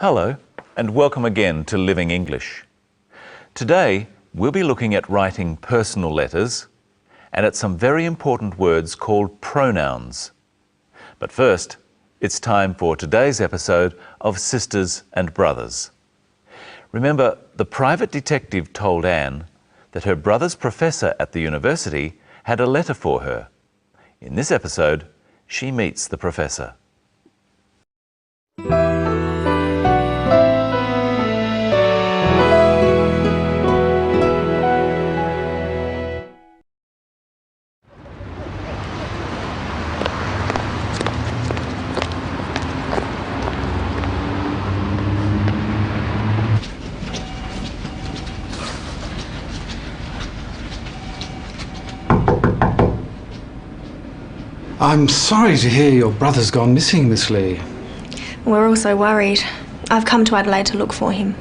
Hello, and welcome again to Living English. Today, we'll be looking at writing personal letters and at some very important words called pronouns. But first, it's time for today's episode of Sisters and Brothers. Remember, the private detective told Anne that her brother's professor at the university had a letter for her. In this episode, she meets the professor. I'm sorry to hear your brother's gone missing, Miss Lee. We're also worried. I've come to Adelaide to look for him.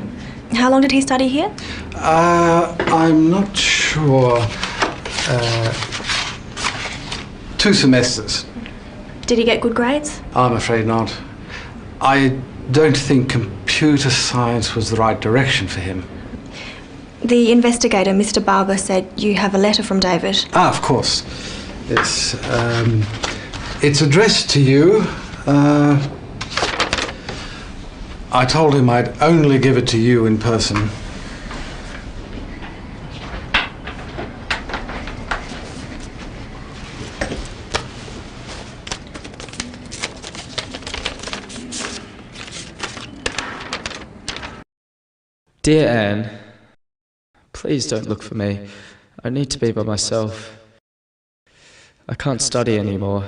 How long did he study here? I'm not sure. 2 semesters. Did he get good grades? I'm afraid not. I don't think computer science was the right direction for him. The investigator, Mr. Barber, said you have a letter from David. Of course. It's addressed to you. I told him I'd only give it to you in person. Dear Anne, please don't look for me. I need to be by myself. I can't study anymore.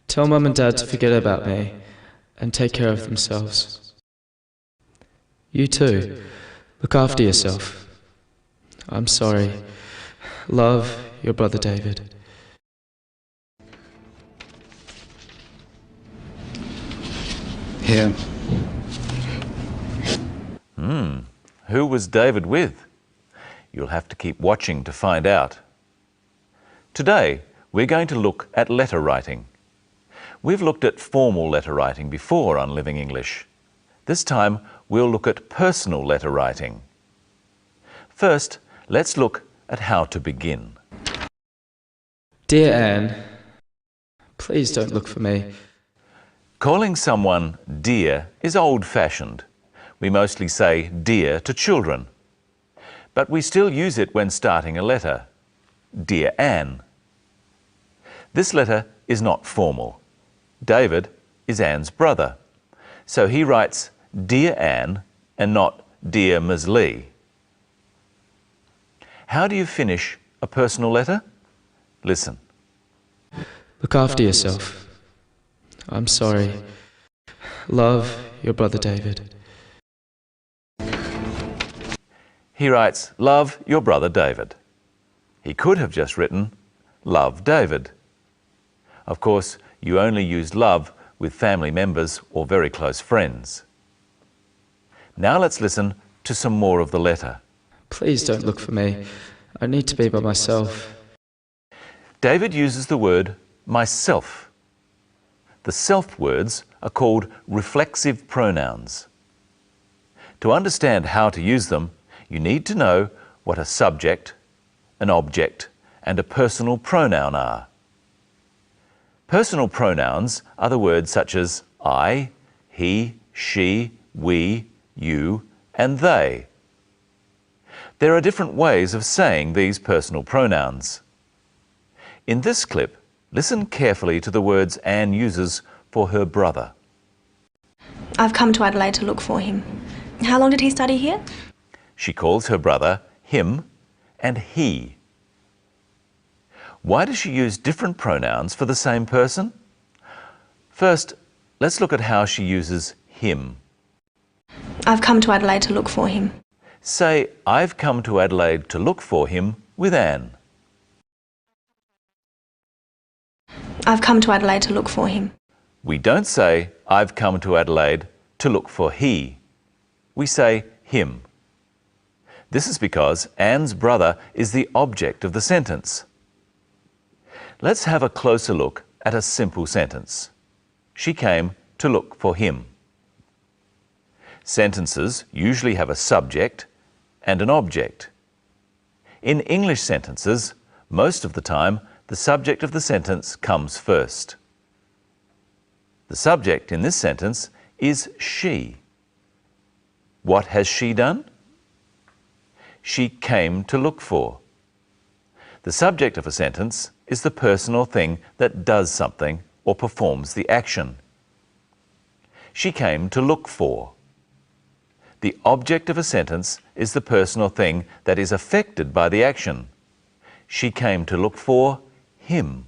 Tell Mum and Dad to forget about me and take care of themselves. You too. Look after yourself. I'm sorry. Love, your brother David. Here. Who was David with? You'll have to keep watching to find out. Today, we're going to look at letter writing. We've looked at formal letter writing before on Living English. This time, we'll look at personal letter writing. First, let's look at how to begin. Dear Anne, please don't look for me. Calling someone dear is old-fashioned. We mostly say dear to children. But we still use it when starting a letter. Dear Anne. This letter is not formal. David is Anne's brother, so he writes Dear Anne and not Dear Ms. Lee. How do you finish a personal letter? Listen. Look after yourself. I'm sorry. Love, your brother David. He writes, Love, your brother David. He could have just written, Love, David. Of course, you only use love with family members or very close friends. Now let's listen to some more of the letter. Please don't look for me. I need to be by myself. David uses the word myself. The self words are called reflexive pronouns. To understand how to use them, you need to know what a subject, an object, and a personal pronoun are. Personal pronouns are the words such as I, he, she, we, you, and they. There are different ways of saying these personal pronouns. In this clip, listen carefully to the words Anne uses for her brother. I've come to Adelaide to look for him. How long did he study here? She calls her brother him and he. Why does she use different pronouns for the same person? First, let's look at how she uses him. I've come to Adelaide to look for him. Say, I've come to Adelaide to look for him with Anne. I've come to Adelaide to look for him. We don't say, I've come to Adelaide to look for he. We say him. This is because Anne's brother is the object of the sentence. Let's have a closer look at a simple sentence. She came to look for him. Sentences usually have a subject and an object. In English sentences, most of the time, the subject of the sentence comes first. The subject in this sentence is she. What has she done? She came to look for. The subject of a sentence is the person or thing that does something or performs the action. She came to look for. The object of a sentence is the person or thing that is affected by the action. She came to look for him.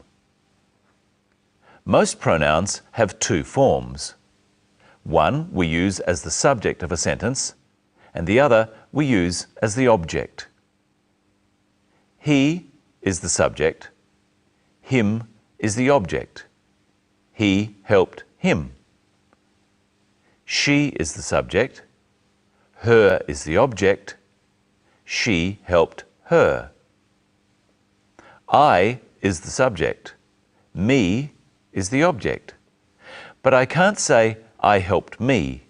Most pronouns have two forms. One we use as the subject of a sentence, and the other we use as the object. He is the subject. Him is the object. He helped him. She is the subject. Her is the object. She helped her. I is the subject. Me is the object. But I can't say, I helped me.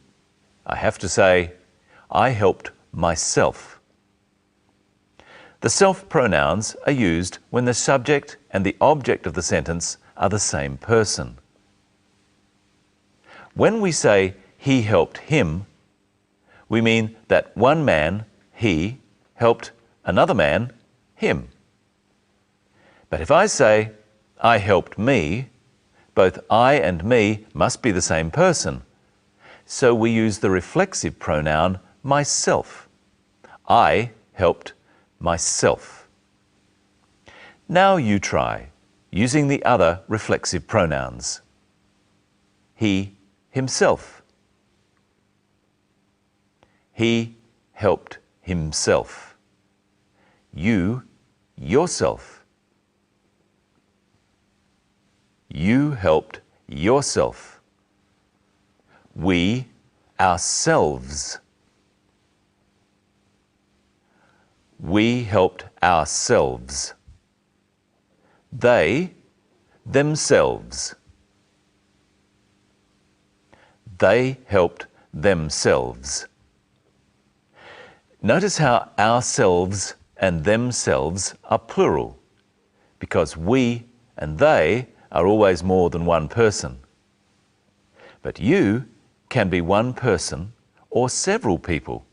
I have to say, I helped myself. The self pronouns are used when the subject and the object of the sentence are the same person. When we say, he helped him, we mean that one man, he, helped another man, him. But if I say, I helped me, both I and me must be the same person. So we use the reflexive pronoun myself. I helped myself. Now you try, using the other reflexive pronouns. He himself. He helped himself. You yourself. You helped yourself. We ourselves. We helped ourselves. They themselves. They helped themselves. Notice how ourselves and themselves are plural, because we and they are always more than one person. But you can be one person or several people.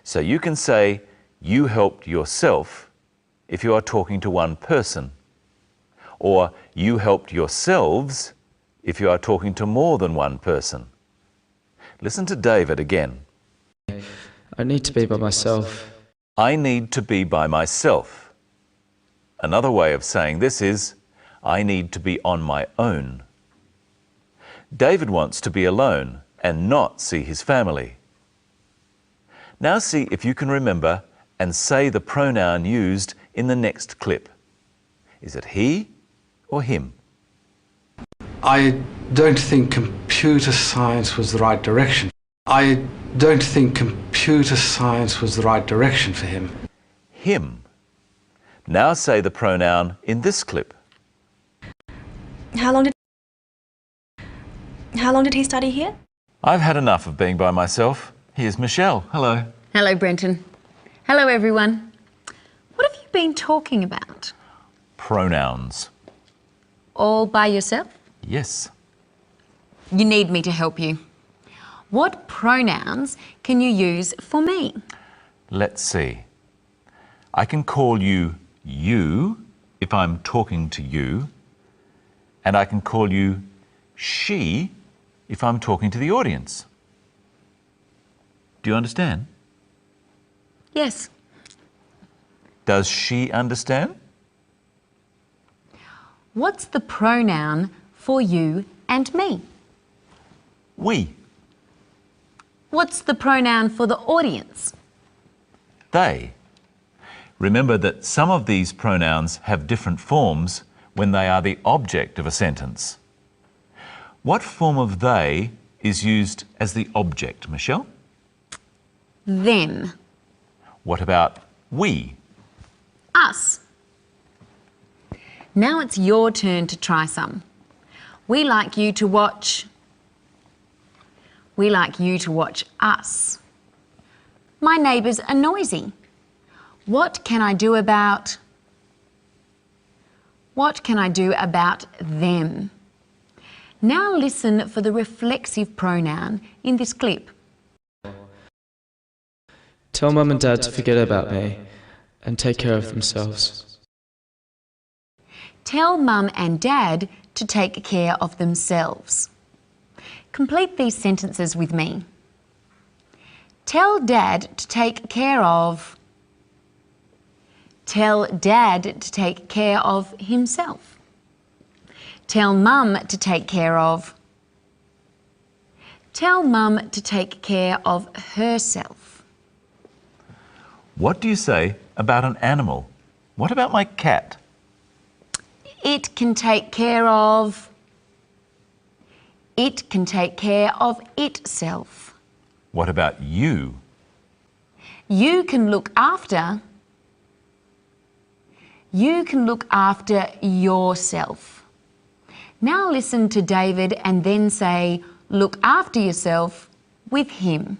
So you can say, you helped yourself if you are talking to one person, or you helped yourselves if you are talking to more than one person. Listen to David again. I need to be by myself. I need to be by myself. Another way of saying this is, I need to be on my own. David wants to be alone and not see his family. Now see if you can remember and say the pronoun used in the next clip. Is it he or him? I don't think computer science was the right direction. I don't think computer science was the right direction for him. Him. Now say the pronoun in this clip. How long did he study here? I've had enough of being by myself. Here's Michelle. Hello. Hello, Brenton. Hello, everyone. What have you been talking about? Pronouns. All by yourself? Yes. You need me to help you. What pronouns can you use for me? Let's see. I can call you you if I'm talking to you, and I can call you she if I'm talking to the audience. Do you understand? Yes. Does she understand? What's the pronoun for you and me? We. What's the pronoun for the audience? They. Remember that some of these pronouns have different forms when they are the object of a sentence. What form of they is used as the object, Michelle? Them. What about we? Us. Now it's your turn to try some. We like you to watch We like you to watch us. My neighbours are noisy. What can I do about... What can I do about them? Now listen for the reflexive pronoun in this clip. Tell Mum and Dad to forget about me and take care of themselves. Tell Mum and Dad to take care of themselves. Complete these sentences with me. Tell Dad to take care of... Tell Dad to take care of himself. Tell Mum to take care of... Tell Mum to take care of herself. What do you say about an animal? What about my cat? It can take care of... It can take care of itself. What about you? You can look after... You can look after yourself. Now listen to David and then say, look after yourself with him.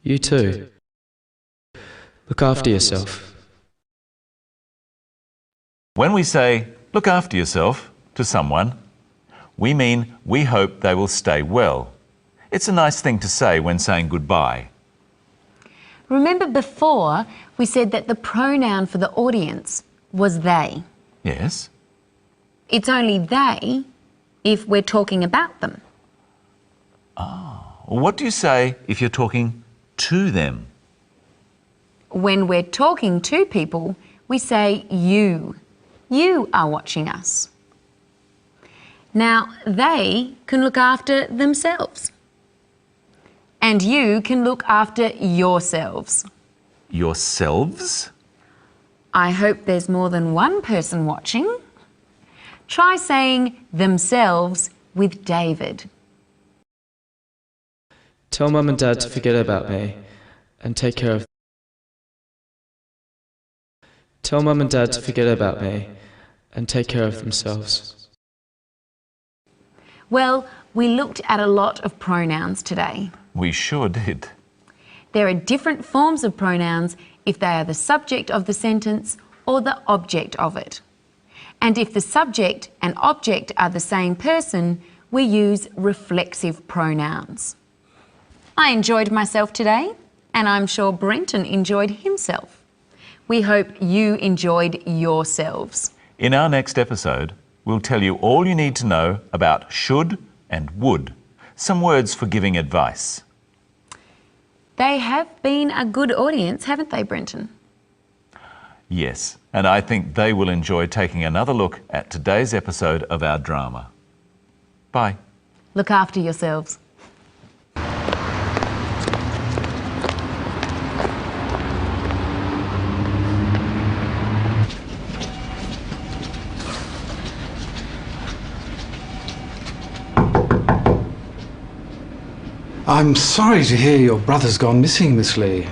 You too. Look after yourself. When we say, look after yourself, to someone, we mean we hope they will stay well. It's a nice thing to say when saying goodbye. Remember before we said that the pronoun for the audience was they. Yes? It's only they if we're talking about them. What do you say if you're talking to them? When we're talking to people, we say you. You are watching us. Now, they can look after themselves. And you can look after yourselves. Yourselves? I hope there's more than one person watching. Try saying themselves with David. Tell Mum and Dad to forget about me and take care of... Tell Mum and Dad to forget about me and take care of themselves. Well, we looked at a lot of pronouns today. We sure did. There are different forms of pronouns if they are the subject of the sentence or the object of it. And if the subject and object are the same person, we use reflexive pronouns. I enjoyed myself today, and I'm sure Brenton enjoyed himself. We hope you enjoyed yourselves. In our next episode, we'll tell you all you need to know about should and would, some words for giving advice. They have been a good audience, haven't they, Brenton? Yes, and I think they will enjoy taking another look at today's episode of our drama. Bye. Look after yourselves. I'm sorry to hear your brother's gone missing, Miss Lee.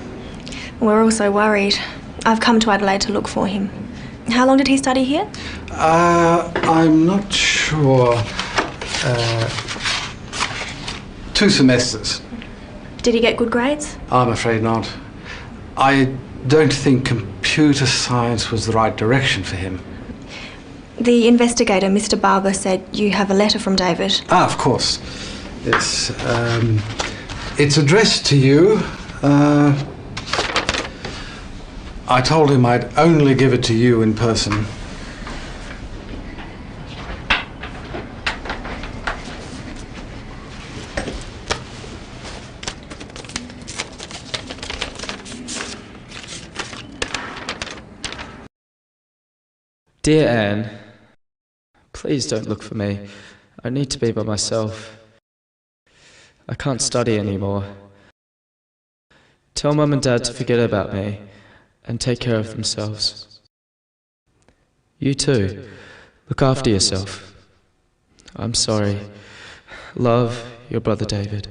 We're all so worried. I've come to Adelaide to look for him. How long did he study here? I'm not sure. 2 semesters. Did he get good grades? I'm afraid not. I don't think computer science was the right direction for him. The investigator, Mr. Barber, said you have a letter from David. Of course. It's addressed to you. I told him I'd only give it to you in person. Dear Anne, please don't look for me. I need to be by myself. I can't study anymore. Tell Mum and Dad to forget about me and take care of themselves. You too. Look after yourself. I'm sorry. Love, your brother David.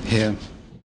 Here.